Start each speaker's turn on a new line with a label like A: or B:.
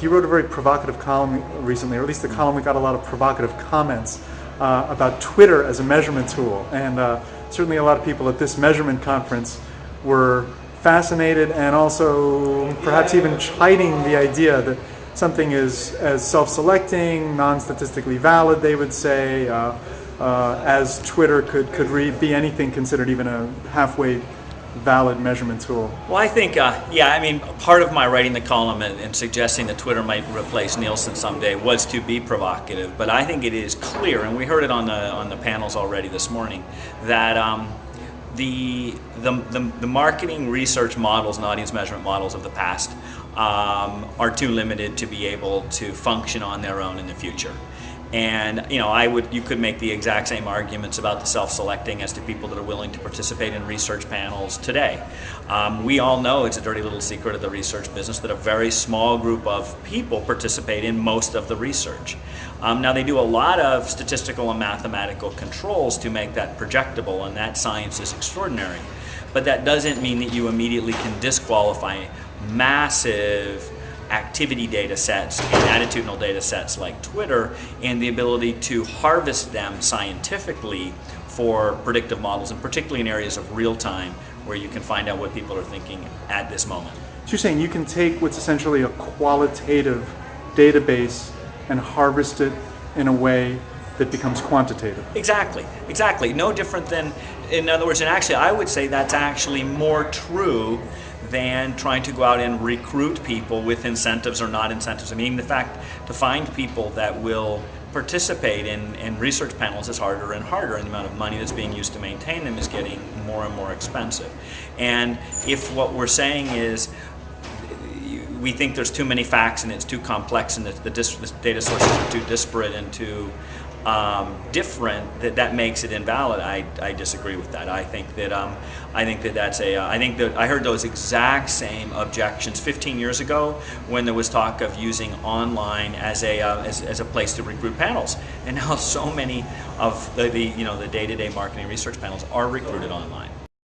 A: You wrote a very provocative column recently, or at least the column got a lot of provocative comments about Twitter as a measurement tool. And certainly a lot of people at this measurement conference were fascinated and also perhaps even chiding the idea that something is as self-selecting, non-statistically valid, they would say, as Twitter could be anything considered even a halfway valid measurement tool.
B: Well, I think, I mean, part of my writing the column and suggesting that Twitter might replace Nielsen someday was to be provocative. But I think it is clear, and we heard it on the panels already this morning, that the marketing research models and audience measurement models of the past are too limited to be able to function on their own in the future. And you could make the exact same arguments about the self-selecting as to people that are willing to participate in research panels today. We all know it's a dirty little secret of the research business that a very small group of people participate in most of the research. Now they do a lot of statistical and mathematical controls to make that projectable, and that science is extraordinary. But that doesn't mean that you immediately can disqualify massive activity data sets and attitudinal data sets like Twitter and the ability to harvest them scientifically for predictive models, and particularly in areas of real time where you can find out what people are thinking at this moment.
A: So you're saying you can take what's essentially a qualitative database and harvest it in a way that becomes quantitative.
B: Exactly. No different than, in other words, and actually I would say that's actually more true than trying to go out and recruit people with incentives or not incentives. I mean, the fact to find people that will participate in research panels is harder and harder, and the amount of money that's being used to maintain them is getting more and more expensive. And if what we're saying is we think there's too many facts and it's too complex and the data sources are too disparate and too different, that makes it invalid, I disagree with that. I think that I heard those exact same objections 15 years ago when there was talk of using online as a place to recruit panels, and now so many of the day-to-day marketing research panels are recruited online.